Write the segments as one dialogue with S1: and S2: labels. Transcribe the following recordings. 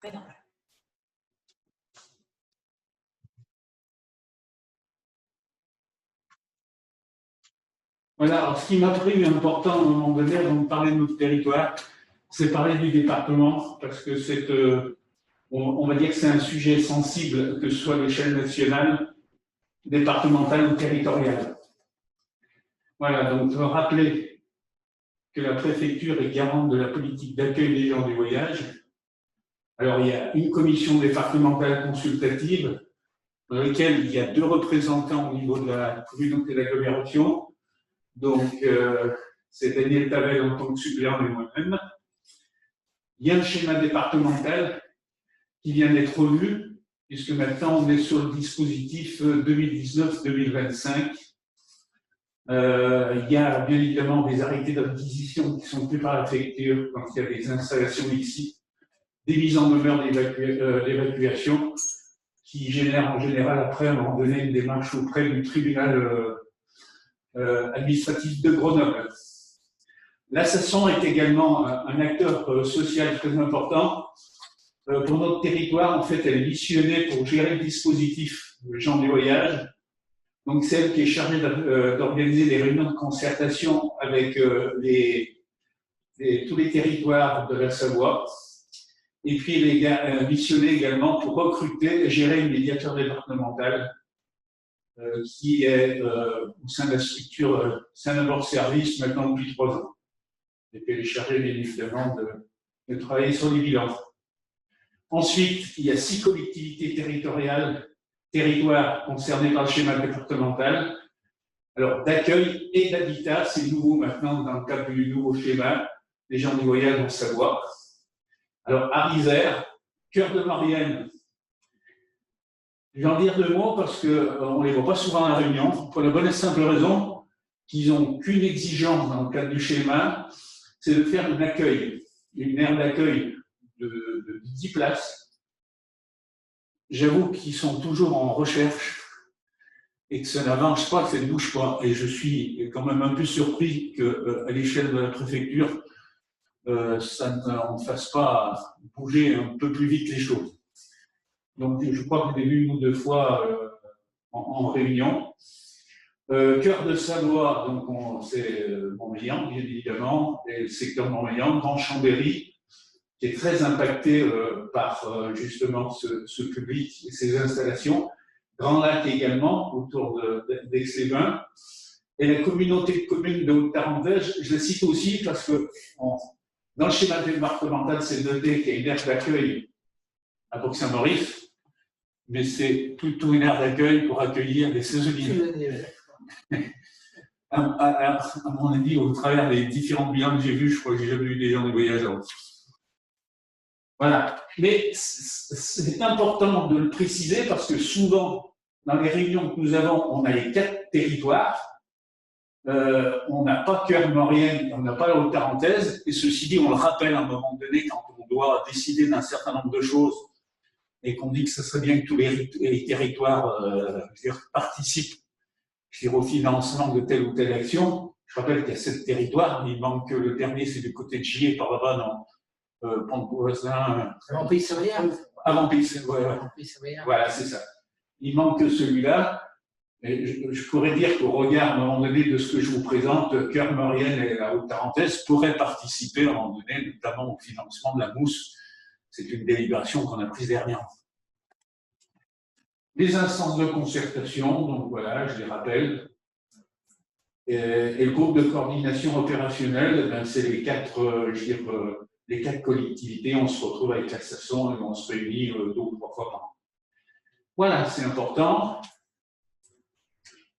S1: Voilà, alors ce qui m'a paru important à un moment donné, avant de parler de notre territoire, c'est parler du département, parce que c'est, on va dire que c'est un sujet sensible, que ce soit à l'échelle nationale, départementale ou territoriale. Voilà, donc je veux rappeler que la préfecture est garante de la politique d'accueil des gens du voyage. Alors, il y a une commission départementale consultative, dans laquelle il y a 2 représentants au niveau de la communauté d'agglomération. Donc, c'est Daniel Tavel en tant que suppléant et moi-même. Il y a un schéma départemental qui vient d'être revu, puisque maintenant on est sur le dispositif 2019-2025. Il y a bien évidemment des arrêtés d'acquisition qui sont pris par la préfecture quand il y a des installations ici, des mises en demeure d'évacuation qui génèrent en général après à un moment donné une démarche auprès du tribunal administratif de Grenoble. L'Assasson est également un acteur social très important. Pour notre territoire, en fait, elle est missionnée pour gérer le dispositif des gens du voyage. Donc, c'est elle qui est chargée d'organiser des réunions de concertation avec tous les territoires de la Savoie. Et puis, elle est missionnée également pour recruter et gérer une médiateur départemental qui est au sein de la structure Saint-Nabord-Service maintenant depuis 3 ans. Et puis, elle est chargée, bien évidemment, de travailler sur les bilans. Ensuite, il y a 6 collectivités territoires concernés par le schéma départemental. Alors, d'accueil et d'habitat, c'est nouveau maintenant dans le cadre du nouveau schéma des gens du voyage en Savoie. Alors, Arizère, cœur de Maurienne. Je vais en dire 2 mots parce qu'on ne les voit pas souvent à la Réunion, pour la bonne et simple raison qu'ils n'ont qu'une exigence dans le cadre du schéma, c'est de faire un accueil, une aire d'accueil de 10 places. J'avoue qu'ils sont toujours en recherche et que ça n'avance pas, que ça ne bouge pas. Et je suis quand même un peu surpris qu'à l'échelle de la préfecture, on ne fasse pas bouger un peu plus vite les choses. Donc, je crois que vous avez vu 1 ou 2 fois en réunion. Cœur de Savoie, donc c'est Montmélian, bien évidemment, et le secteur Montmélian, Grand Chambéry, qui est très impacté par justement ce public et ces installations. Grand Lac également, autour d'Aix-les-Bains. Et la communauté de communes de Haute-Tarentaise, je la cite aussi parce que dans le schéma départemental, c'est noté qu'il y a une aire d'accueil à Bourg-Saint-Maurice, mais c'est plutôt une aire d'accueil pour accueillir des saisonniers. À mon avis, au travers des différents bilans que j'ai vus, je crois que j'ai jamais vu des gens de voyageurs. Voilà. Mais c'est important de le préciser parce que souvent, dans les réunions que nous avons, on a les 4 territoires. On n'a pas Cœur-Maurienne, on n'a pas la Haute-Tarentaise. Et ceci dit, on le rappelle à un moment donné quand on doit décider d'un certain nombre de choses et qu'on dit que ce serait bien que tous les territoires participent au financement de telle ou telle action. Je rappelle qu'il y a 7 territoires, il manque le dernier, c'est du côté de Gier, par là-bas, non, Pont-de-Voisin.
S2: Avant Pays-Savoyard.
S1: Avant Pays-Savoyard. Voilà, c'est ça. Il manque que celui-là. Je pourrais dire qu'au regard, à un moment donné, de ce que je vous présente, Cœur-Maurienne et la Haute-Tarentaise pourraient participer, à un moment donné, notamment au financement de la mousse. C'est une délibération qu'on a prise dernièrement. Les instances de concertation, donc voilà, je les rappelle. Et le groupe de coordination opérationnelle, ben, c'est les 4, les 4 collectivités. On se retrouve avec l'Assasson et on se réunit 2 ou 3 fois par an. Voilà, c'est important.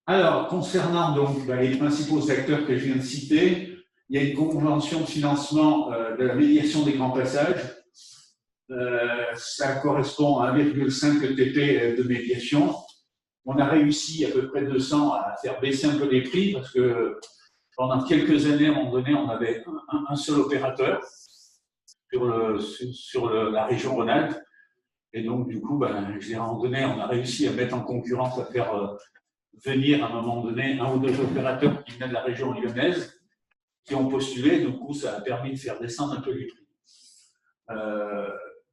S1: Alors, concernant donc les principaux acteurs que je viens de citer, il y a une convention de financement de la médiation des grands passages. Ça correspond à 1,5 ETP de médiation. On a réussi à peu près 200 à faire baisser un peu les prix parce que pendant quelques années, à un moment donné, on avait un seul opérateur sur la région Rhône-Alpes. Et donc, du coup, à un moment donné, on a réussi à mettre en concurrence, à faire venir à un moment donné 1 ou 2 opérateurs qui venaient de la région lyonnaise, qui ont postulé. Du coup, ça a permis de faire descendre un peu les prix.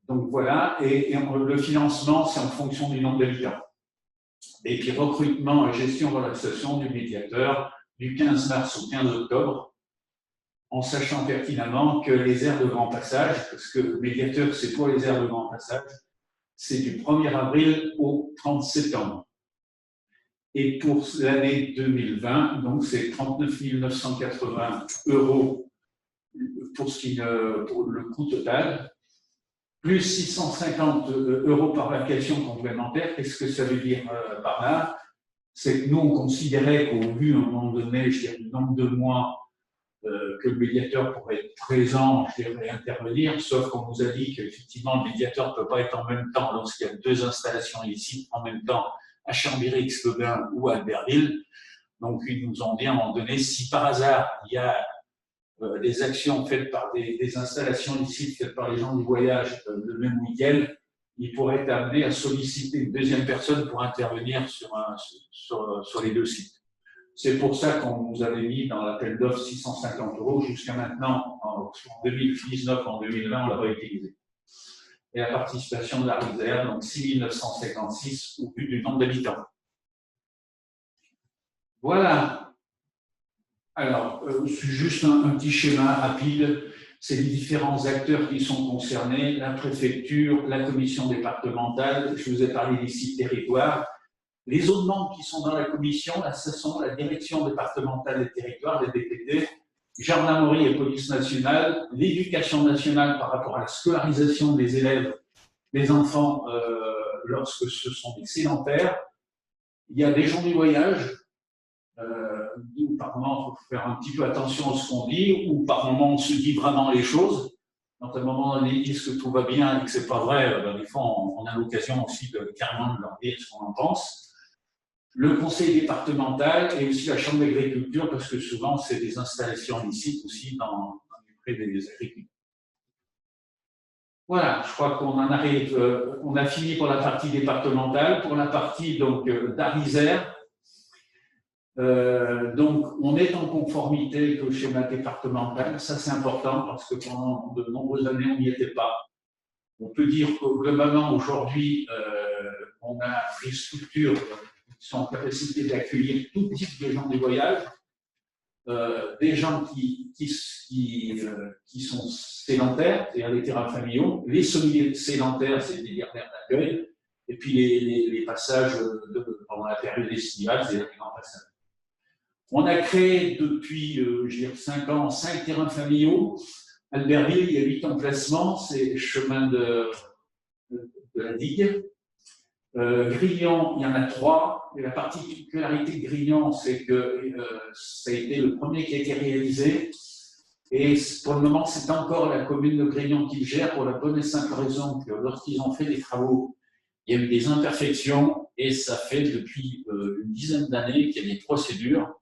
S1: Donc voilà, et le financement, c'est en fonction du nombre d'habitants. Et puis recrutement et gestion relaxation du médiateur du 15 mars au 15 octobre, en sachant pertinemment que les aires de grand passage, parce que le médiateur, c'est pour les aires de grand passage, c'est du 1er avril au 30 septembre. Et pour l'année 2020, donc c'est 39 980 € pour le coût total, plus 650 € par vacation complémentaire. Qu'est-ce que ça veut dire par là? C'est que nous, on considérait qu'au vu, à un moment donné, je dirais, du nombre de mois que le médiateur pourrait être présent, je dirais, intervenir, sauf qu'on nous a dit qu'effectivement, le médiateur ne peut pas être en même temps lorsqu'il y a 2 installations ici, en même temps, à Chambéry-Excobain ou à Albertville. Donc, ils nous ont dit à un moment donné, si par hasard, il y a des actions faites par des installations ici, faites par les gens du voyage le même week-end, ils pourraient être amenés à solliciter une deuxième personne pour intervenir sur les 2 sites. C'est pour ça qu'on nous avait mis dans l'appel d'offres 650 € jusqu'à maintenant, en 2019, en 2020, on l'a pas utilisé. Et la participation de la Rivière, donc 6 956 au vu du nombre d'habitants. Voilà. Alors, juste un petit schéma rapide. C'est les différents acteurs qui sont concernés, la préfecture, la commission départementale, je vous ai parlé des sites territoires. Les autres membres qui sont dans la commission, là, ce sont la direction départementale des territoires, les DPT, gendarmerie et police nationale, l'éducation nationale par rapport à la scolarisation des élèves, des enfants lorsque ce sont des sédentaires. Il y a des gens du voyage, où par moment, il faut faire un petit peu attention à ce qu'on dit, ou par moment, on se dit vraiment les choses. Quand à un moment donné, ils disent que tout va bien et que ce n'est pas vrai, ben, des fois, on a l'occasion aussi carrément de leur dire ce qu'on en pense. Le conseil départemental et aussi la chambre d'agriculture, parce que souvent, c'est des installations illicites aussi près des agriculteurs. Voilà, je crois qu'on en arrive, on a fini pour la partie départementale. Pour la partie d'Arisère, donc on est en conformité avec le schéma départemental. Ça, c'est important parce que pendant de nombreuses années, on n'y était pas. On peut dire que globalement, aujourd'hui, on a des structures qui sont en capacité d'accueillir tout type de gens du voyage, des gens qui sont sédentaires, c'est-à-dire les terrains familiaux, les semi-sédentaires, c'est-à-dire l'aire d'accueil, et puis les passages pendant la période estivale, c'est-à-dire les grands passages. On a créé depuis, je dirais, 5 ans, 5 terrains familiaux. Albertville, il y a 8 emplacements, c'est chemin de la digue. Grignon, il y en a 3. Et la particularité de Grignon, c'est que ça a été le premier qui a été réalisé. Et pour le moment, c'est encore la commune de Grignon qui le gère pour la bonne et simple raison que lorsqu'ils ont fait des travaux, il y a eu des imperfections et ça fait depuis une dizaine d'années qu'il y a des procédures.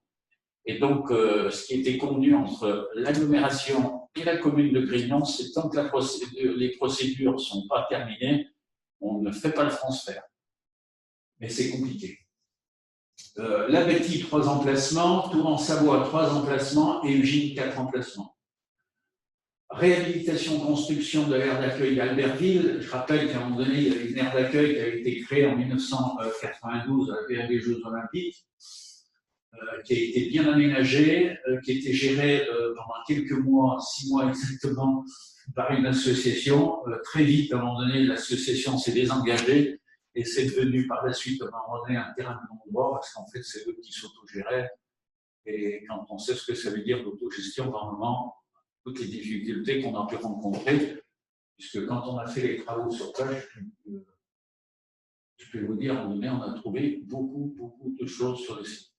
S1: Et donc, ce qui était convenu entre l'agglomération et la commune de Grignon, c'est tant que les procédures ne sont pas terminées, on ne fait pas le transfert. Mais c'est compliqué. La Betty, 3 emplacements, Tour-en-Savoie, 3 emplacements et Ugine, 4 emplacements. Réhabilitation, construction de l'aire d'accueil d'Albertville. Je rappelle qu'à un moment donné, il y avait une aire d'accueil qui avait été créée en 1992 à la période des Jeux Olympiques, qui a été bien aménagée, qui a été gérée pendant quelques mois, 6 mois exactement, par une association. Très vite, à un moment donné, l'association s'est désengagée. Et c'est devenu par la suite, à un moment donné, un terrain de non-droit, parce qu'en fait, c'est eux qui s'autogéraient. Et quand on sait ce que ça veut dire l'autogestion, par moment, toutes les difficultés qu'on a pu rencontrer, puisque quand on a fait les travaux sur place, je peux vous dire, on a trouvé beaucoup de choses sur le site.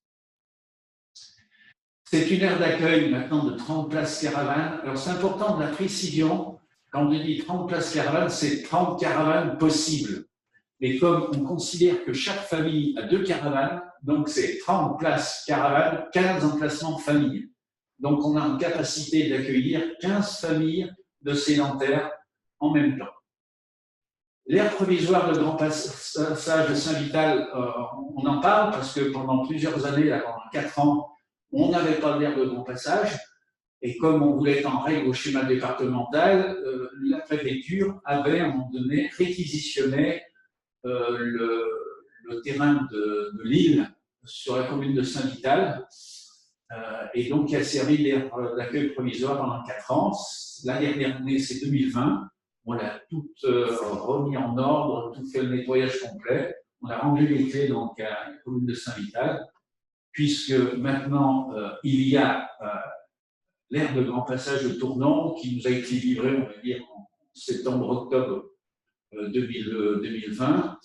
S1: C'est une aire d'accueil maintenant de 30 places caravanes. Alors, c'est important de la précision. Quand on dit 30 places caravanes, c'est 30 caravanes possibles. Et comme on considère que chaque famille a 2 caravanes, donc c'est 30 places caravanes, 15 emplacements famille. Donc on a une capacité d'accueillir 15 familles de sédentaires en même temps. L'aire provisoire de grand passage de Saint-Vital, on en parle parce que pendant plusieurs années, là, pendant 4 ans, on n'avait pas d'aire de grand passage. Et comme on voulait être en règle au schéma départemental, la préfecture avait à un moment donné réquisitionné le terrain de Lille sur la commune de Saint-Vital, et donc qui a servi d'aire d'accueil provisoire pendant 4 ans. La dernière année, c'est 2020. On l'a tout remis en ordre, tout fait le nettoyage complet. On a rendu les clés donc, à la commune de Saint-Vital, puisque maintenant, il y a l'aire de grand passage de Tournon qui nous a été livrée, on va dire, en septembre-octobre 2020.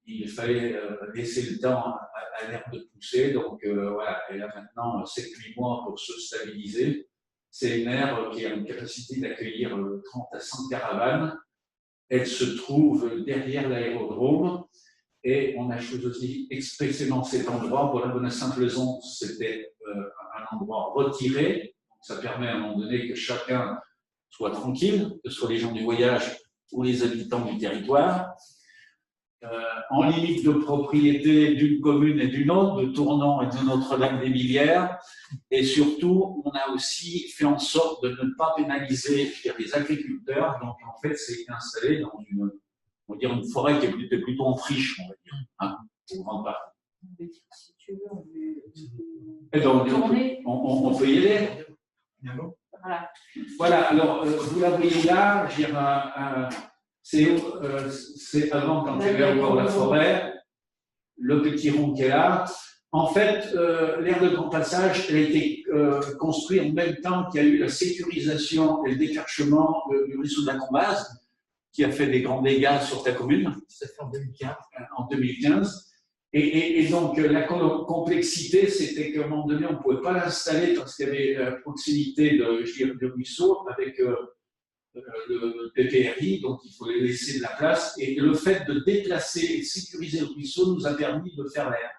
S1: Il fallait laisser le temps à l'herbe de pousser, donc voilà, elle a maintenant 7-8 mois pour se stabiliser. C'est une aire qui a une capacité d'accueillir 30 à 100 caravanes. Elle se trouve derrière l'aérodrome et on a choisi expressément cet endroit. Pour la bonne et simple raison, c'était un endroit retiré. Ça permet à un moment donné que chacun soit tranquille, que ce soit les gens du voyage ou les habitants du territoire. En limite de propriété d'une commune et d'une autre, de Tournon et de Notre-Dame-des-Millières. Et surtout, on a aussi fait en sorte de ne pas pénaliser les agriculteurs. Donc, en fait, c'est installé dans une, on va dire, une forêt qui est plutôt en friche, on va dire, hein, pour grande partie.
S2: Si tu veux,
S1: on peut y aller.
S2: Voilà.
S1: Voilà, alors, vous la voyez là, je veux dire, c'est avant, quand il y avait encore la forêt, le petit rond qui est là. En fait, l'aire de grand passage, elle a été construite en même temps qu'il y a eu la sécurisation et le déchargement du ruisseau de la Combaze, qui a fait des grands dégâts sur ta commune. Ça fait en 2015. Et donc, la complexité, c'était qu'à un moment donné, on ne pouvait pas l'installer parce qu'il y avait la proximité du ruisseau avec le PPRI, donc il faut laisser de la place. Et le fait de déplacer et sécuriser le ruisseau nous a permis de faire l'air.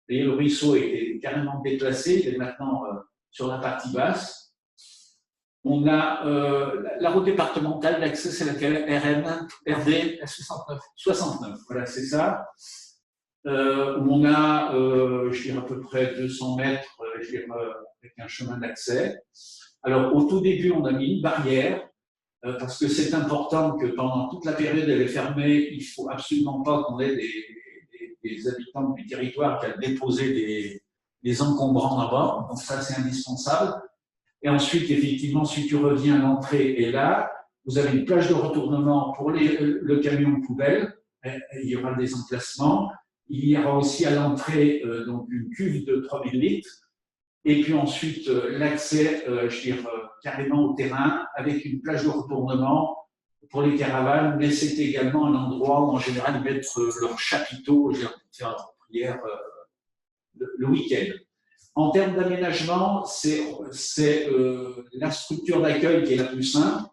S1: Et le ruisseau est carrément déplacé, il est maintenant sur la partie basse. On a la route départementale d'accès, c'est laquelle? RD 69, voilà, c'est ça. On a, je dirais à peu près 200 mètres, je dirais, avec un chemin d'accès. Alors, au tout début, on a mis une barrière, parce que c'est important que pendant toute la période elle est fermée, il ne faut absolument pas qu'on ait des habitants du territoire qui aient déposé des encombrants là-bas. Donc ça, c'est indispensable. Et ensuite, effectivement, si tu reviens à l'entrée et là, vous avez une plage de retournement pour le camion poubelle. Il y aura des emplacements. Il y aura aussi à l'entrée donc une cuve de 3000 litres. Et puis ensuite, l'accès, je dirais, carrément au terrain, avec une plage de retournement pour les caravanes, mais c'est également un endroit où, en général, ils mettent leur chapiteau, pour faire leur prière le week-end. En termes d'aménagement, c'est la structure d'accueil qui est la plus simple.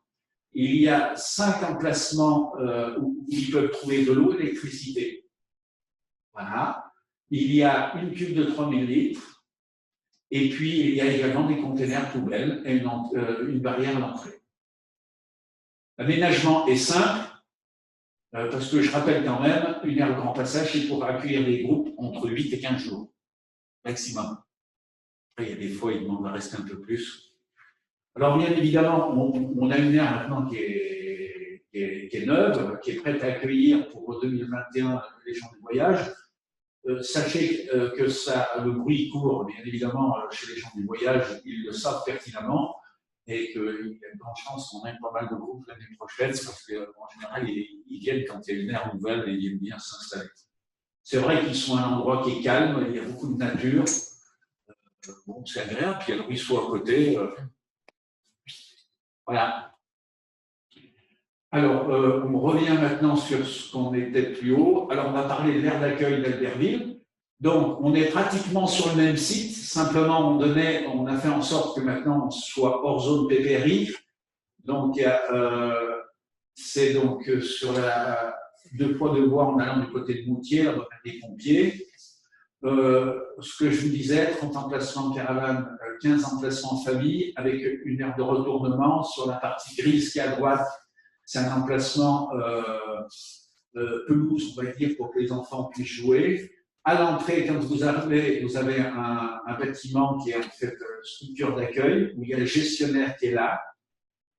S1: Il y a 5 emplacements où ils peuvent trouver de l'eau et de l'électricité. Voilà. Il y a une cuve de 3000 litres. Et puis, il y a également des containers poubelles et une barrière à l'entrée. L'aménagement est simple, parce que je rappelle quand même, une aire de grand passage, c'est pour accueillir des groupes entre 8 et 15 jours, maximum. Après, il y a des fois, ils demandent de rester un peu plus. Alors, bien évidemment, on a une aire maintenant qui est neuve, qui est prête à accueillir pour 2021 les gens du voyage. Sachez que le bruit court, bien évidemment, chez les gens du voyage, ils le savent pertinemment, et qu'il y a une grande chance qu'on ait pas mal de groupes l'année prochaine, parce qu'en général, ils viennent quand il y a une aire nouvelle et ils aiment bien s'installer. C'est vrai qu'ils sont à un endroit qui est calme, il y a beaucoup de nature, bon, c'est agréable, puis il y a le ruisseau à côté. Voilà. Alors, on revient maintenant sur ce qu'on était plus haut. Alors, on va parler de l'aire d'accueil d'Albertville. Donc, on est pratiquement sur le même site. Simplement, on a fait en sorte que maintenant, on soit hors zone PPRI. Donc, c'est donc sur la 2 fois 2 voies en allant du côté de Moutier, là, on va faire des pompiers. Ce que je vous disais, 30 emplacements en caravane, 15 emplacements en famille, avec une aire de retournement sur la partie grise qui est à droite. C'est un emplacement pelouse, on va dire, pour que les enfants puissent jouer. à l'entrée, quand vous arrivez, vous avez un bâtiment qui est en fait structure d'accueil, où il y a le gestionnaire qui est là.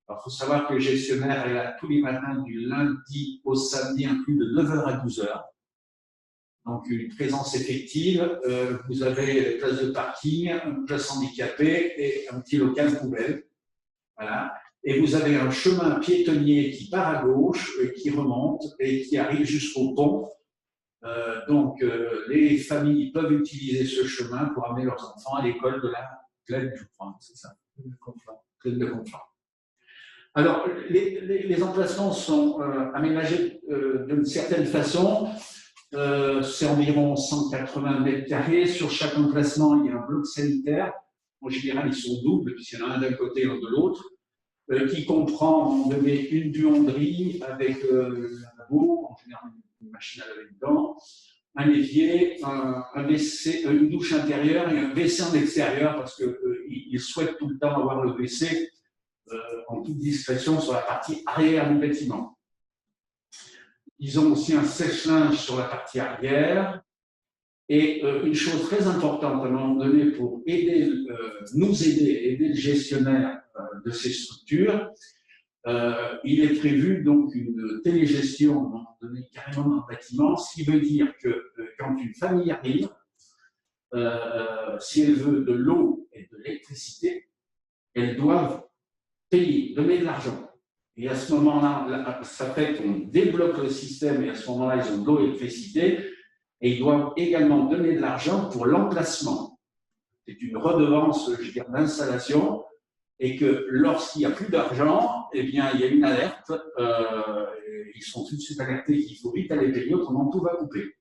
S1: Alors, il faut savoir que le gestionnaire est là tous les matins du lundi au samedi, inclus de 9h à 12h. Donc, une présence effective. Vous avez une place de parking, une place handicapée et un petit local poubelle. Voilà. Et vous avez un chemin piétonnier qui part à gauche, qui remonte et qui arrive jusqu'au pont. Donc, les familles peuvent utiliser ce chemin pour amener leurs enfants à l'école de la Plaine, je crois, c'est ça, Plaine de Conflans. Alors, les emplacements sont aménagés d'une certaine façon. C'est environ 180 mètres carrés. Sur chaque emplacement, il y a un bloc sanitaire. En général, ils sont doubles, puisqu'il y en a un d'un côté et un de l'autre, qui comprend une buanderie avec un lavabo, en général une machine à laver dedans, un évier, un WC, une douche intérieure et un WC en extérieur, parce qu'ils souhaitent tout le temps avoir le WC en toute discrétion sur la partie arrière du bâtiment. Ils ont aussi un sèche-linge sur la partie arrière. Et une chose très importante à un moment donné pour aider le gestionnaire de ces structures, il est prévu donc une télégestion à un moment donné carrément dans le bâtiment, ce qui veut dire que quand une famille arrive, si elle veut de l'eau et de l'électricité, elles doivent payer, donner de l'argent. Et à ce moment-là, ça fait qu'on débloque le système et à ce moment-là, ils ont de l'eau et de l'électricité. Et ils doivent également donner de l'argent pour l'emplacement. C'est une redevance, je dirais, d'installation, et que lorsqu'il n'y a plus d'argent, eh bien, il y a une alerte. Ils sont tout de suite alertés qu'il faut vite aller payer, autrement tout va couper.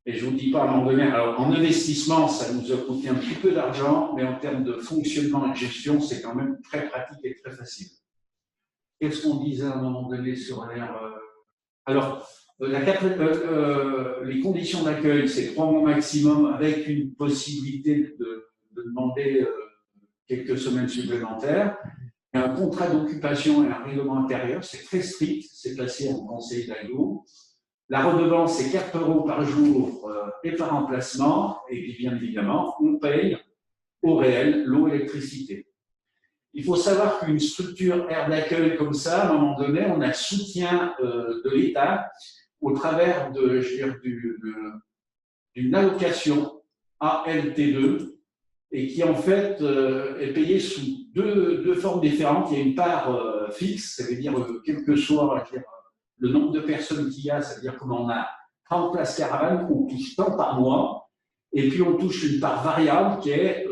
S1: Et je ne vous dis pas à un moment donné, alors en investissement, ça nous a coûté un petit peu d'argent, mais en termes de fonctionnement et de gestion, c'est quand même très pratique et très facile. Qu'est-ce qu'on disait à un moment donné sur l'air Alors, les conditions d'accueil, c'est 3 mois maximum avec une possibilité de demander quelques semaines supplémentaires. Il y a un contrat d'occupation et un règlement intérieur, c'est très strict, c'est placé en conseil d'AIO. La redevance, c'est 4 € par jour et par emplacement. Et puis, bien évidemment, on paye au réel l'eau et l'électricité. Il faut savoir qu'une structure aire d'accueil comme ça, à un moment donné, on a le soutien de l'État au travers d'une allocation ALT2 et qui en fait est payée sous deux formes différentes. Il y a une part fixe, ça veut dire quel que soit le nombre de personnes qu'il y a, ça veut dire qu'on a 30 places caravanes, on touche tant par mois, et puis on touche une part variable qui est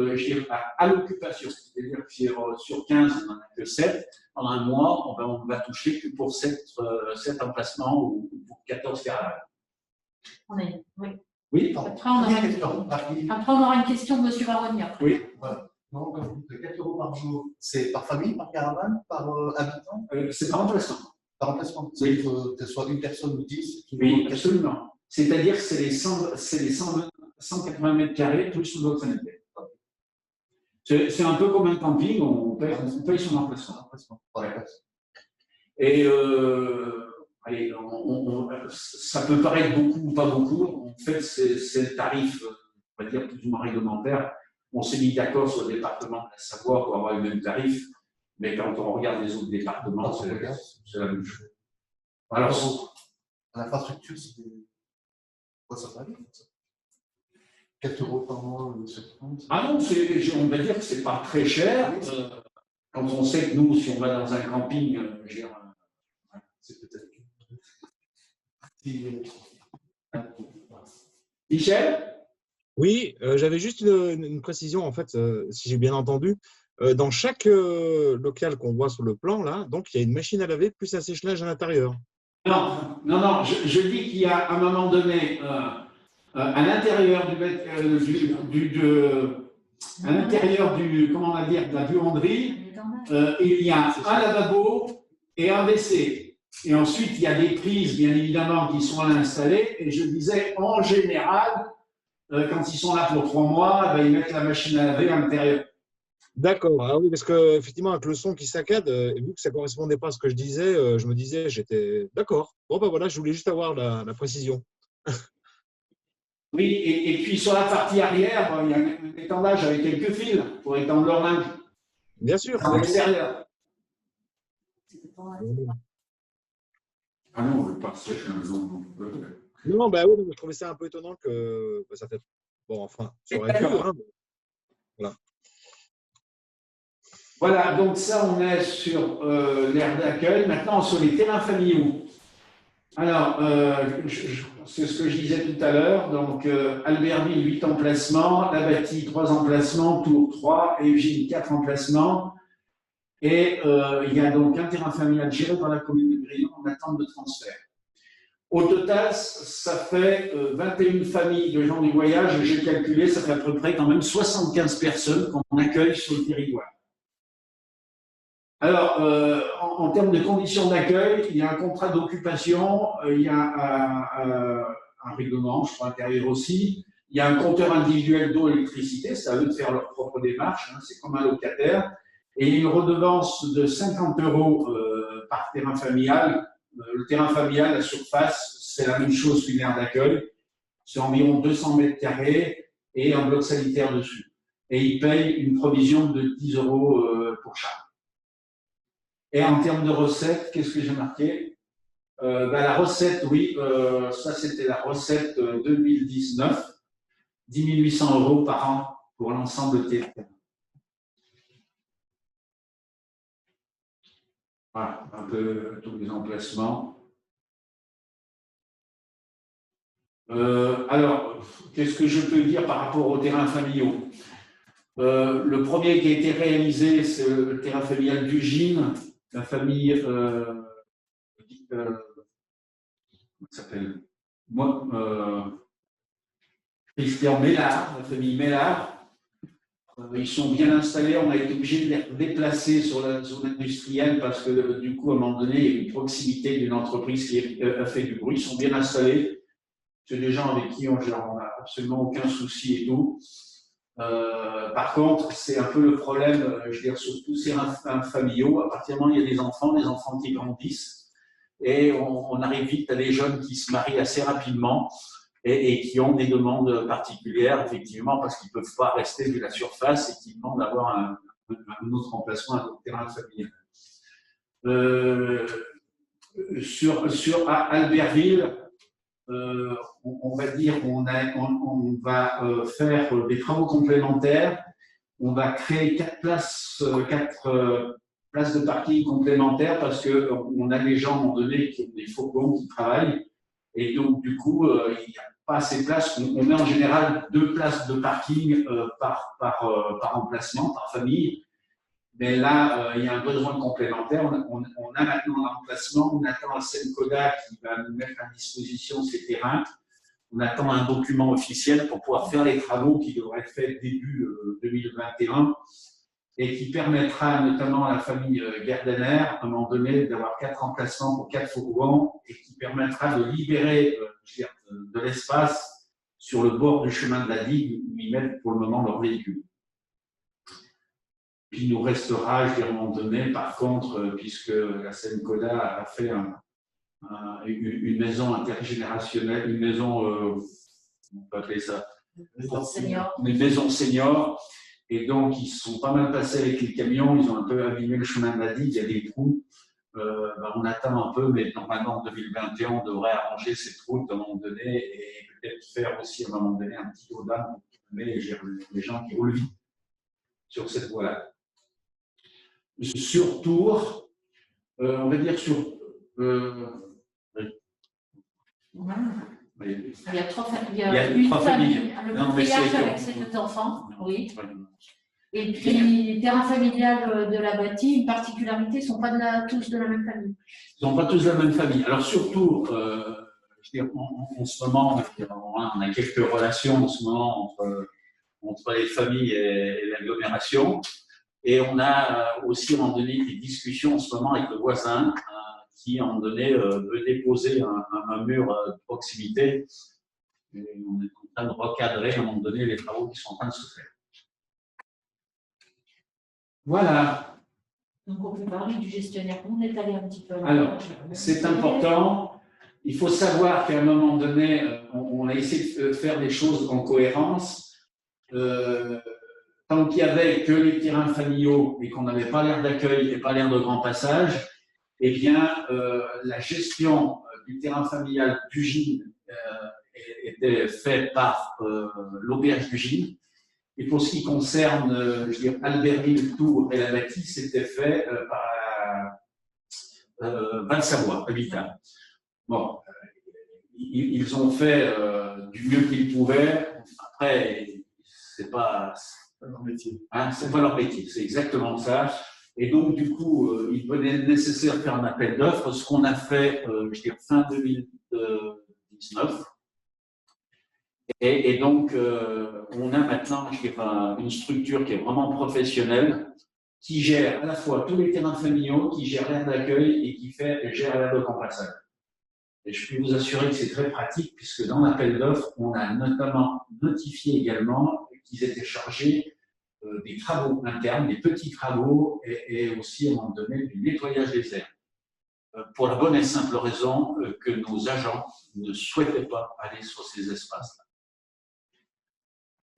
S1: à l'occupation, c'est-à-dire que sur 15, on n'en a que 7. En un mois, on va toucher que pour 7 emplacements ou pour 14 caravanes.
S2: Oui.
S1: Oui.
S2: Après, on aura une question de M. Baronia.
S1: Oui.
S3: Voilà. Donc, 4 € par jour, c'est par famille, par caravane, par habitant
S1: C'est par emplacement.
S3: Par emplacement.
S1: Oui.
S3: Que ce soit une personne ou 10.
S1: Oui, absolument. C'est-à-dire que c'est les 180 mètres carrés plus le bloc sanitaire. C'est un peu comme un camping, on paye son emplacement. Et allez, ça peut paraître beaucoup ou pas beaucoup. En fait, c'est le tarif, on va dire, plus ou moins réglementaire. On s'est mis d'accord sur le département de la Savoie pour avoir le même tarif, mais quand on regarde les autres départements, c'est la même chose. Alors,
S3: l'infrastructure, c'est quoi ça va 4 € par mois,
S1: Ah non, on va dire que ce n'est pas très cher. Quand on sait que nous, si on va dans un camping, c'est peut-être. Michel?
S4: Oui, j'avais juste une précision, en fait, si j'ai bien entendu. Dans chaque local qu'on voit sur le plan, là, donc il y a une machine à laver plus un sèche-linge à l'intérieur.
S1: Non, je dis qu'il y a à un moment donné, à l'intérieur comment on va dire, de la buanderie, il y a un lavabo et un WC. Et ensuite, il y a des prises, bien évidemment, qui sont installées. Et je disais, en général, quand ils sont là pour 3 mois, ils mettent la machine à laver à l'intérieur.
S4: D'accord. Ah oui, parce qu'effectivement, avec le son qui saccade, vu que ça ne correspondait pas à ce que je disais, je me disais, j'étais d'accord. Bon, ben voilà, je voulais juste avoir la précision.
S1: Oui, et puis sur la partie arrière, il y a un étendage avec quelques fils pour étendre leur linge
S4: Bien sûr.
S1: à l'extérieur.
S3: Ah non, on veut pas se chez un maison.
S4: Non, bah oui, je trouvais ça un peu étonnant que bah, ça fait. Bon, enfin, ça aurait pu. Hein. Voilà.
S1: Voilà, donc ça, on est sur l'aire d'accueil. Maintenant, sur les terrains familiaux. Alors, c'est ce que je disais tout à l'heure. Donc, Albertville, 8 emplacements, La Bâtie, 3 emplacements, Tours, 3, et Eugène, 4 emplacements. Et il y a donc un terrain familial géré par la commune de Grillon en attente de transfert. Au total, ça fait 21 familles de gens du voyage. J'ai calculé, ça fait à peu près quand même 75 personnes qu'on accueille sur le territoire. Alors, en termes de conditions d'accueil, il y a un contrat d'occupation, il y a un règlement, je crois, intérieur aussi. Il y a un compteur individuel d'eau et d'électricité, c'est à eux de faire leur propre démarche, hein, c'est comme un locataire. Et une redevance de 50 € par terrain familial. Le terrain familial, la surface, c'est la même chose qu'une aire d'accueil. C'est environ 200 mètres carrés et un bloc sanitaire dessus. Et ils payent une provision de 10 € pour chaque. Et en termes de recettes, qu'est-ce que j'ai marqué la recette, oui, ça c'était la recette 2019, 10 800 € par an pour l'ensemble des terrains. Voilà, un peu tous les emplacements. Alors, qu'est-ce que je peux dire par rapport aux terrains familiaux? Le premier qui a été réalisé, c'est le terrain familial d'Ugine, la famille, comment ça s'appelle? Christian Mélard, la famille Mélard. Ils sont bien installés, on a été obligé de les déplacer sur la zone industrielle parce que du coup, à un moment donné, il y a une proximité d'une entreprise qui a fait du bruit. Ils sont bien installés. C'est des gens avec qui on n'a absolument aucun souci et tout. Par contre, c'est un peu le problème, je veux dire, sur tous ces familiaux. À partir du moment où il y a des enfants qui grandissent, et on arrive vite à des jeunes qui se marient assez rapidement et qui ont des demandes particulières, effectivement, parce qu'ils ne peuvent pas rester de la surface et qui demandent d'avoir un autre emplacement, un autre terrain familial. Sur Albertville, on va dire on va faire des travaux complémentaires. On va créer 4 places de parking complémentaires parce qu'on a des gens, à un moment donné, qui ont des faucons qui travaillent. Et donc, du coup, il n'y a pas assez de places. On met en général 2 places de parking par emplacement, par famille. Mais là, il y a un besoin complémentaire. On a maintenant un emplacement. On attend un Sencoda qui va nous mettre à disposition ces terrains. On attend un document officiel pour pouvoir faire les travaux qui devraient être faits début 2021 et qui permettra notamment à la famille Gardener, à un moment donné, d'avoir 4 emplacements pour 4 fourgons et qui permettra de libérer de l'espace sur le bord du chemin de la digue où ils mettent pour le moment leurs véhicules. Puis il nous restera, je dirais, à un moment donné, par contre, puisque la Sencoda a fait une maison intergénérationnelle, une maison, on peut appeler ça, une maison senior. Et donc, ils se sont pas mal passés avec les camions, ils ont un peu abîmé le chemin de la digue, il y a des trous. On attend un peu, mais normalement, en 2021, on devrait arranger cette route à un moment donné et peut-être faire aussi à un moment donné un petit audam pour les gens qui roulent vite sur cette voie-là. Sur Tours, on va dire sur.
S2: Il y a 3 familles. Le patriarche avec ses 2 enfants, oui. Et puis, les terrains familiales de La Bâtie, une particularité, ils ne sont pas tous de la même famille.
S1: Ils ne sont pas tous de la même famille. Alors, surtout, en ce moment, on a quelques relations en ce moment entre les familles et l'agglomération. Et on a aussi, à un moment donné, des discussions en ce moment avec le voisin qui, à un moment donné, veut déposer un mur de proximité. Et on est en train de recadrer, à un moment donné, les travaux qui sont en train de se faire. Voilà.
S2: Donc, on peut parler du gestionnaire. On est allé un petit peu.
S1: Alors, c'est important. il faut savoir qu'à un moment donné, on a essayé de faire des choses en cohérence. Tant qu'il n'y avait que les terrains familiaux et qu'on n'avait pas l'aire d'accueil et pas l'aire de grand passage, eh bien, la gestion du terrain familial d'Ugine était faite par l'auberge d'Ugine. Et pour ce qui concerne, je veux dire, Albertville, Tours et la Bâtie, c'était fait par Val-Savoie, Habitat. Bon, ils ont fait du mieux qu'ils pouvaient. Après, c'est pas leur métier. Hein, c'est pas leur métier, c'est exactement ça. Et donc, du coup, il venait nécessaire de faire un appel d'offres, ce qu'on a fait, je dirais, fin 2019. Et donc, on a maintenant, je dirais, une structure qui est vraiment professionnelle, qui gère à la fois tous les terrains familiaux, qui gère l'aire d'accueil et qui gère l'aire de grand passage. Et je peux vous assurer que c'est très pratique, puisque dans l'appel d'offres, on a notamment notifié également qu'ils étaient chargés des travaux internes, des petits travaux, et aussi, à un moment donné, du nettoyage des aires. Pour la bonne et simple raison que nos agents ne souhaitaient pas aller sur ces espaces-là.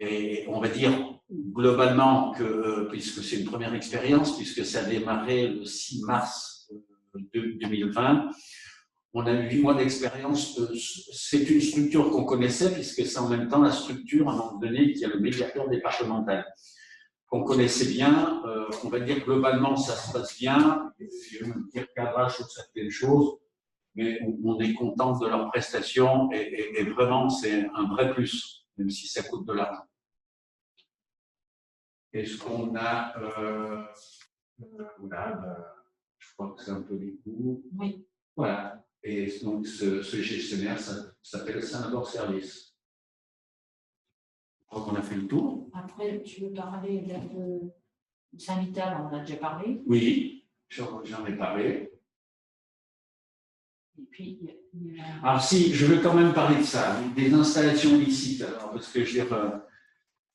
S1: Et on va dire globalement que, puisque c'est une première expérience, puisque ça a démarré le 6 mars 2020, on a eu 8 mois d'expérience. C'est une structure qu'on connaissait, puisque c'est en même temps la structure, à un moment donné, qui a le médiateur départemental. Qu'on connaissait bien, on va dire globalement ça se passe bien, il y a eu un petit cadrage sur certaines choses, mais on est content de leur prestation et vraiment c'est un vrai plus, même si ça coûte de l'argent. Est-ce qu'on a, voilà, je crois que c'est un peu les coûts.
S2: Oui.
S1: Voilà, et donc ce gestionnaire s'appelle Saint-Labor Service. Je crois qu'on a fait le tour.
S2: Après, tu veux parler de Saint-Vital, on en a déjà parlé.
S1: Oui, j'en ai parlé.
S2: Et puis, il y a...
S1: Alors si, je veux quand même parler de ça, des installations illicites, alors, parce que je veux dire,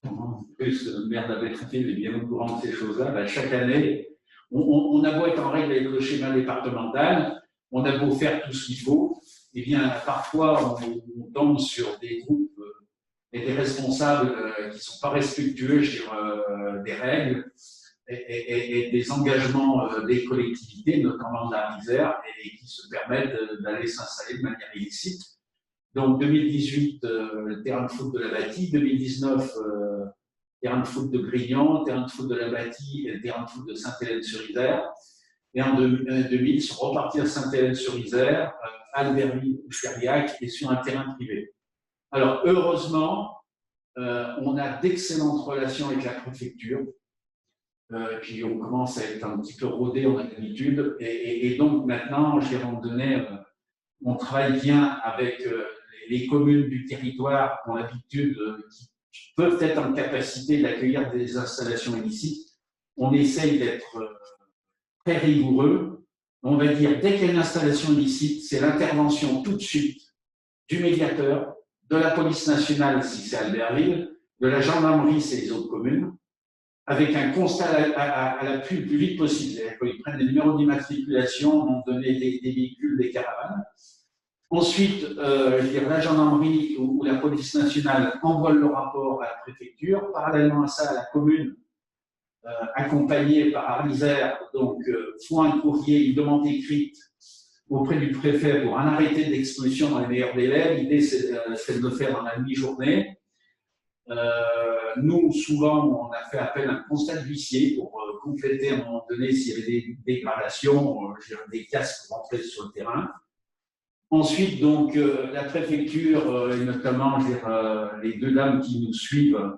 S1: en plus, le maire d'Albertville est bien au courant de ces choses-là, ben, chaque année, on a beau être en règle avec le schéma départemental, on a beau faire tout ce qu'il faut, et bien parfois on tombe sur des groupes et des responsables qui ne sont pas respectueux des règles et des engagements des collectivités, notamment de la Isère, et qui se permettent d'aller s'installer de manière illicite. Donc 2018, le terrain de foot de la Bâtie, 2019, terrain de foot de Grignan, terrain de foot de la Bâtie et le terrain de foot de Sainte-Hélène-sur-Isère. Et en 2000, ils sont repartis à Sainte-Hélène-sur-Isère, à Albertville ou Chériac, et sur un terrain privé. Alors, heureusement, on a d'excellentes relations avec la préfecture, puis on commence à être un petit peu rodé, on a l'habitude, et donc maintenant, je vais vous donner, on travaille bien avec les communes du territoire qui ont l'habitude, qui peuvent être en capacité d'accueillir des installations illicites. On essaye d'être très rigoureux. On va dire, dès qu'il y a une installation illicite, c'est l'intervention tout de suite du médiateur, de la police nationale si c'est Albertville, de la gendarmerie si c'est les autres communes, avec un constat à l'appui le plus vite possible. Ils prennent des numéros d'immatriculation, on donné des véhicules, des caravanes. Ensuite, je veux dire, la gendarmerie ou la police nationale envoie le rapport à la préfecture. Parallèlement à ça, la commune, accompagnée par Arisère, donc font un courrier, une demande écrite auprès du préfet pour un arrêté d'expulsion dans les meilleurs délais. L'idée, c'est de le faire dans la demi-journée. Nous, souvent, on a fait appel à un constat d'huissier pour compléter à un moment donné s'il y avait des dégradations, des casques pour rentrer sur le terrain. Ensuite, donc, la préfecture, et notamment les deux dames qui nous suivent,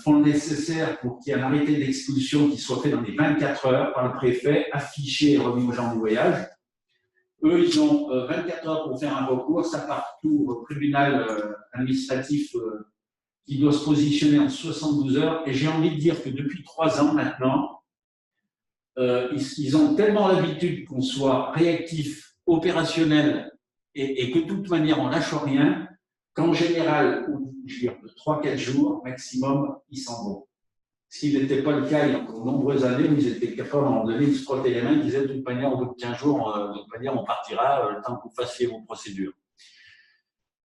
S1: font le nécessaire pour qu'il y ait un arrêté d'expulsion qui soit fait dans les 24 heures par le préfet, affiché et remis aux gens du voyage. Eux, ils ont 24 heures pour faire un recours, ça part tout au tribunal administratif qui doit se positionner en 72 heures. Et j'ai envie de dire que depuis 3 ans maintenant, ils ont tellement l'habitude qu'on soit réactif, opérationnel, et que de toute manière, on ne lâche rien, qu'en général, je veux dire, 3-4 jours maximum, ils s'en vont. Ce qui n'était pas le cas il y a encore de nombreuses années où ils étaient capables à un moment donné de se frotter les mains, ils disaient de toute manière, au bout de 15 jours, de toute manière, on partira, le temps que vous fassiez vos procédures.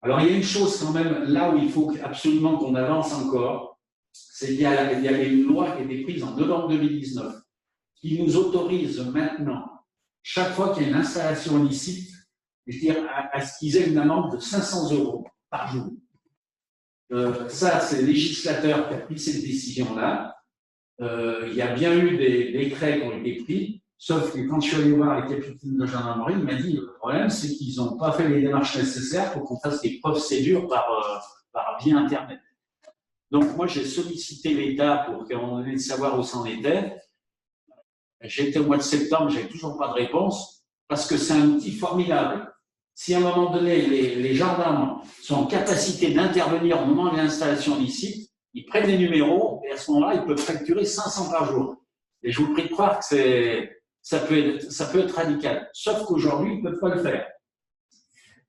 S1: Alors, il y a une chose quand même, là où il faut absolument qu'on avance encore, c'est qu'il y a une loi qui a été prise en novembre 2019 qui nous autorise maintenant, chaque fois qu'il y a une installation illicite, c'est-à-dire à ce qu'ils aient une amende de 500 € par jour. Ça, c'est le législateur qui a pris cette décision-là. Il y a bien eu des décrets qui ont été pris, sauf que quand je suis allé voir le capitaine de gendarmerie, il m'a dit le problème, c'est qu'ils n'ont pas fait les démarches nécessaires pour qu'on fasse des procédures par via Internet. Donc, moi, j'ai sollicité l'État pour qu'à un moment donné, de savoir où c'en était. J'étais au mois de septembre, je n'avais toujours pas de réponse, parce que c'est un outil formidable. Si à un moment donné, les gendarmes sont en capacité d'intervenir au moment de l'installation licite, ils prennent les numéros et à ce moment-là, ils peuvent facturer 500 par jour. Et je vous prie de croire que ça peut être radical. Sauf qu'aujourd'hui, ils ne peuvent pas le faire.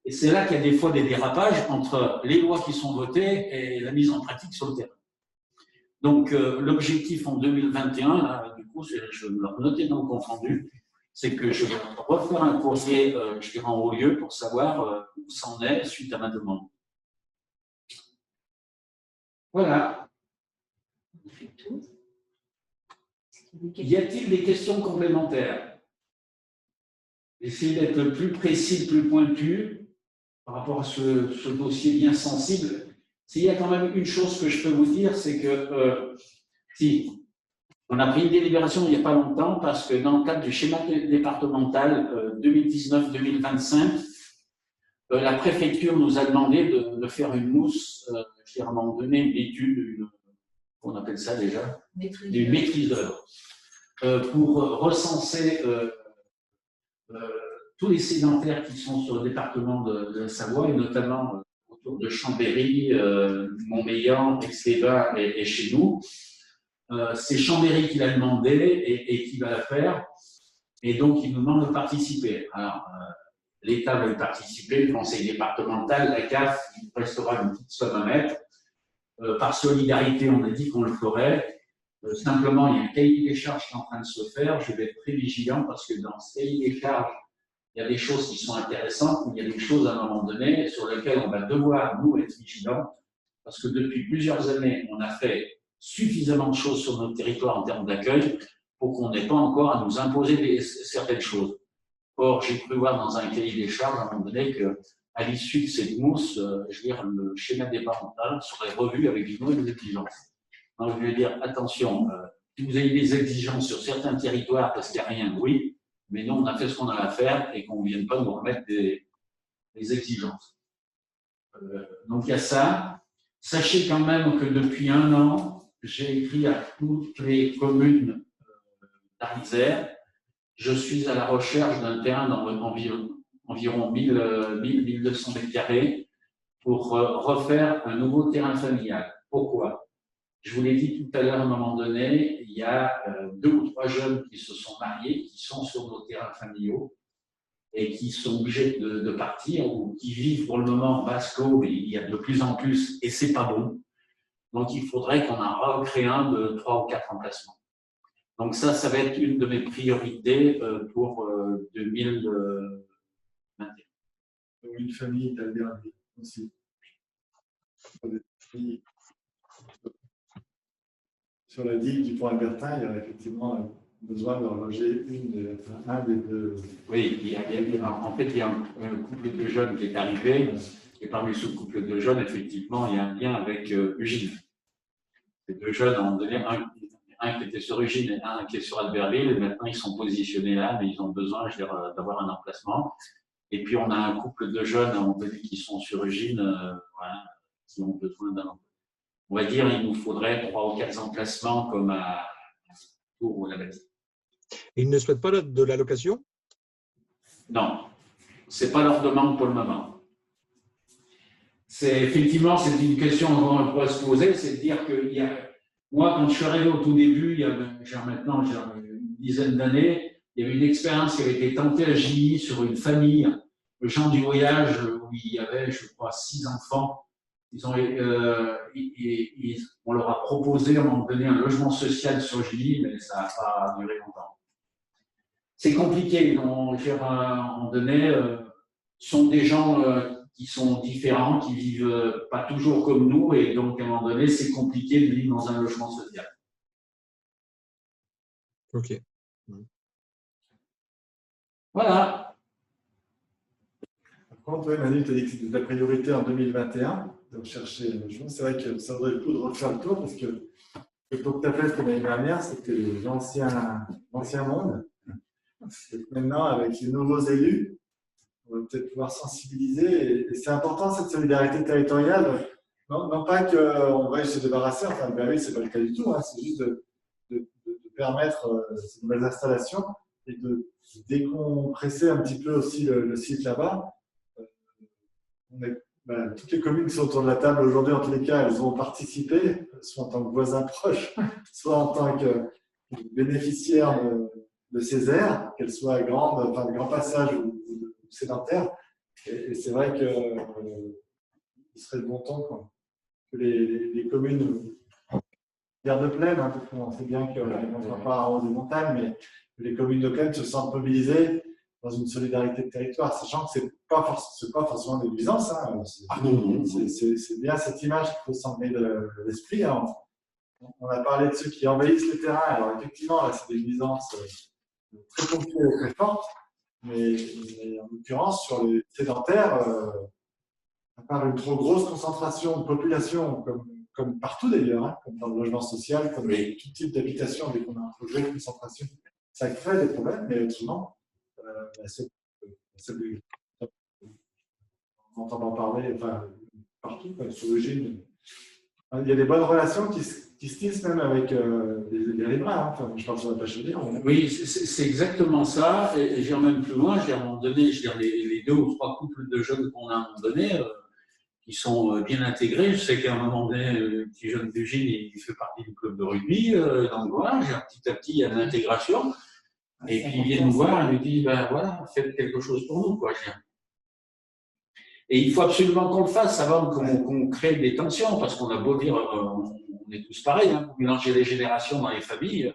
S1: Et c'est là qu'il y a des fois des dérapages entre les lois qui sont votées et la mise en pratique sur le terrain. Donc, l'objectif en 2021, là, du coup, je vais me le noter dans le compte rendu, c'est que je vais refaire un courrier, je dirais en haut lieu, pour savoir où ça en est suite à ma demande. Voilà. Y a-t-il des questions complémentaires? Essayez d'être plus précis, plus pointu par rapport à ce dossier bien sensible. S'il y a quand même une chose que je peux vous dire, c'est que si on a pris une délibération il n'y a pas longtemps parce que dans le cadre du schéma départemental 2019-2025, la préfecture nous a demandé de faire une mousse, je dirais à un moment donné, une étude, on appelle ça déjà, une maîtrise d'œuvre, pour recenser tous les sédentaires qui sont sur le département de la Savoie, et notamment autour de Chambéry, Montmélian, Aix-les-Bains et chez nous. C'est Chambéry qui l'a demandé et qui va la faire, et donc il nous demande de participer. Alors, l'État va y participer, le conseil départemental, la CAF, il restera une petite somme à mettre. Par solidarité, on a dit qu'on le ferait. Simplement, il y a un cahier des charges qui est en train de se faire. Je vais être très vigilant parce que dans ce cahier des charges, il y a des choses qui sont intéressantes, mais il y a des choses à un moment donné sur lesquelles on va devoir, nous, être vigilants, parce que depuis plusieurs années, on a fait suffisamment de choses sur notre territoire en termes d'accueil pour qu'on n'ait pas encore à nous imposer certaines choses. Or, j'ai cru voir dans un cahier des charges à un moment donné qu'à l'issue de cette mousse, je veux dire, le schéma départemental serait revu avec une nouvelle exigence. Donc, je veux dire, attention, si vous avez des exigences sur certains territoires parce qu'il n'y a rien, oui, mais nous, on a fait ce qu'on a à faire et qu'on ne vienne pas nous remettre des exigences. Donc, il y a ça. Sachez quand même que depuis 1 an, j'ai écrit à toutes les communes d'Arizère. Je suis à la recherche d'un terrain d'environ 1000-1200 mètres carrés pour refaire un nouveau terrain familial. Pourquoi? Je vous l'ai dit tout à l'heure, à un moment donné, il y a 2 ou 3 jeunes qui se sont mariés, qui sont sur nos terrains familiaux et qui sont obligés de partir ou qui vivent pour le moment en basse-clos, mais il y a de plus en plus et c'est pas bon. Donc, il faudrait qu'on en recrée un de 3 ou 4 emplacements. Donc ça va être une de mes priorités pour 2021.
S5: Une famille italienne aussi. Sur la digue du Pont Albertin, il y a effectivement besoin de loger un des 2.
S1: Oui, en fait, il y a un couple de jeunes qui est arrivé, et parmi ce couple de jeunes, effectivement, il y a un lien avec Ugine. Ces 2 jeunes ont donné un qui était sur Ugine et un qui est sur Albertville, et maintenant ils sont positionnés là, mais ils ont besoin, je veux dire, d'avoir un emplacement. Et puis on a un couple de jeunes, on peut dire, qui sont sur Ugine, voilà, qui ont besoin d'un emplacement. On va dire, il nous faudrait 3 ou 4 emplacements comme à Tours ou à la Bâtie.
S4: Ils ne souhaitent pas de la location?
S1: Non, ce n'est pas leur demande pour le moment. Effectivement, c'est une question qu'on pourrait se poser, c'est de dire que moi, quand je suis arrivé au tout début, il y a maintenant une dizaine d'années, il y avait une expérience qui avait été tentée à Gilly sur une famille, le gens du voyage, où il y avait, je crois, 6 enfants. on leur a proposé à un moment donné un logement social sur Gilly, mais ça n'a pas duré longtemps. C'est compliqué. À un moment donné, sont des gens qui sont différents, qui vivent pas toujours comme nous, et donc à un moment donné, c'est compliqué de vivre dans un logement social.
S4: Ok.
S1: Voilà.
S5: Par contre, oui, Manu, tu as dit que c'était de la priorité en 2021 de rechercher un logement. C'est vrai que ça vaudrait le coup de refaire le tour parce que le taux de tapette l'année dernière, c'était l'ancien monde. Maintenant, avec les nouveaux élus, on va peut-être pouvoir sensibiliser. Et c'est important cette solidarité territoriale. Non pas qu'on veuille se débarrasser, enfin, ben oui, ce n'est pas le cas du tout, hein, c'est juste de permettre ces nouvelles installations et de décompresser un petit peu aussi le site là-bas. Toutes les communes qui sont autour de la table aujourd'hui, en tous les cas, elles ont participé, soit en tant que voisins proches, soit en tant que bénéficiaires de ces aires, qu'elles soient grandes, enfin, de grands passages ou sédentaires. Et c'est vrai qu'il serait de bon temps que les communes gardent de plaine, hein, parce qu'on sait bien qu'on ne va pas arroser des montagnes, mais que les communes de plaine se sentent mobilisées dans une solidarité de territoire, sachant que ce n'est pas forcément des nuisances. Hein. C'est bien cette image qu'il faut s'emmener de l'esprit. Hein. On a parlé de ceux qui envahissent les terrains. Alors effectivement, là, c'est des nuisances très ponctuelles et très fortes, mais en l'occurrence, sur les sédentaires, à part une trop grosse concentration de population, comme partout d'ailleurs, hein, comme dans le logement social, comme tout type d'habitation, dès qu'on a un projet de concentration, ça crée des problèmes, mais autrement, on entend en parler partout, sur le Gine. Il y a des bonnes relations qui se tissent même avec les riverains. Hein. Enfin, je parle sur la pêche.
S1: Oui, c'est exactement ça. Et j'irai même plus loin. À un moment donné, les 2 ou 3 couples de jeunes qu'on a à un moment donné, qui sont bien intégrés. Je sais qu'à un moment donné, le petit jeune d'Eugène, il fait partie du club de rugby dans le village. Petit à petit, il y a une intégration. Et puis il vient nous voir, il nous dit, ben voilà, faites quelque chose pour nous, quoi. Et il faut absolument qu'on le fasse avant qu'on crée des tensions, parce qu'on a beau dire, on est tous pareils, hein, pour mélanger les générations dans les familles,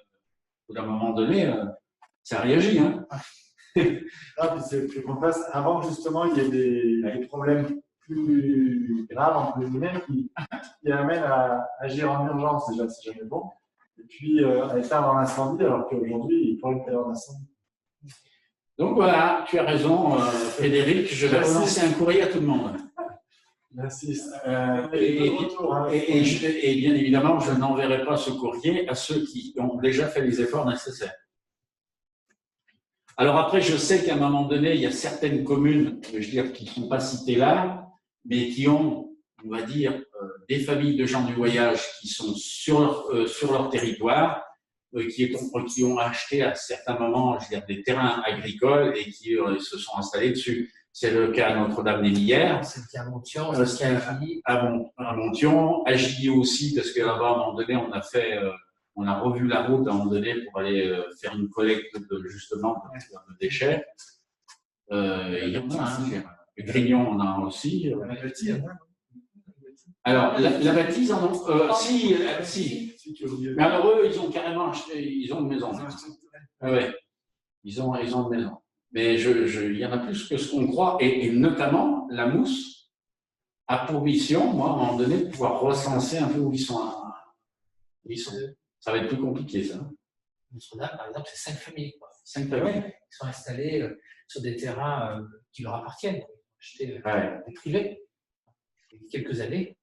S1: à un moment donné, ça réagit. Hein.
S5: C'est qu'on fasse avant justement, il y a des problèmes plus graves, entre guillemets, qui amènent à agir en urgence, déjà, c'est jamais bon. Et puis, à éteindre un incendie, alors qu'aujourd'hui, il faut une période d'incendie.
S1: Donc voilà, tu as raison, Frédéric. Je vais relancer un courrier à tout le monde.
S5: Merci.
S1: Et bien évidemment, je n'enverrai pas ce courrier à ceux qui ont déjà fait les efforts nécessaires. Alors après, je sais qu'à un moment donné, il y a certaines communes, je veux dire, qui ne sont pas citées là, mais qui ont, on va dire, des familles de gens du voyage qui sont sur leur territoire, qui ont acheté à certains moments, je veux dire, des terrains agricoles et qui se sont installés dessus. C'est le cas à Notre-Dame-des-Millières.
S6: C'est le cas à Montion,
S1: à Montion, à Gilly aussi, parce que là-bas, à un moment donné, on a revu la route à un moment donné pour aller faire une collecte justement de déchets. Il y en a, hein, Grignon en a aussi. Alors, la bâtisse, si. Mais alors eux, ils ont carrément acheté, ils ont une maison. Ouais, ils ont une maison. Mais il y en a plus que ce qu'on croit, et notamment la mousse a pour mission, moi, à un moment donné, de pouvoir recenser un peu où ils sont. Ça va être plus compliqué, ça.
S6: Notre-Dame, par exemple, c'est 5 familles.
S1: 5 familles.
S6: Qui sont installées sur des terrains qui leur appartiennent. Achetés des privés. Il y a quelques années.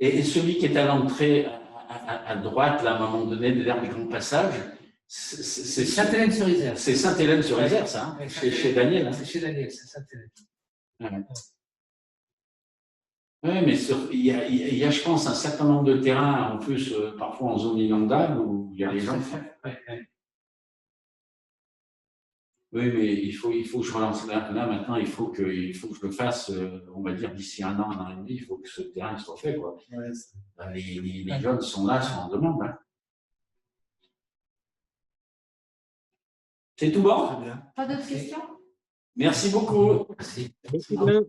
S1: Et celui qui est à l'entrée à droite, là, à un moment donné, derrière les grands passages, c'est
S6: Sainte-Hélène-sur-Isère.
S1: C'est Sainte-Hélène-sur-Isère, ça, hein, chez Daniel. Hein.
S6: C'est chez Daniel, c'est Sainte-Hélène.
S1: Oui, mais il y a, je pense, un certain nombre de terrains, en plus, parfois en zone inondable, où il y a les gens. Oui, mais il faut que je relance là maintenant, il faut que je le fasse, on va dire, d'ici un an et demi, il faut que ce terrain soit fait, quoi. Ouais, les jeunes sont là, sont en demande. Hein. C'est tout bon?
S2: Pas d'autres questions?
S1: Merci beaucoup.
S6: Merci.
S4: Merci bien.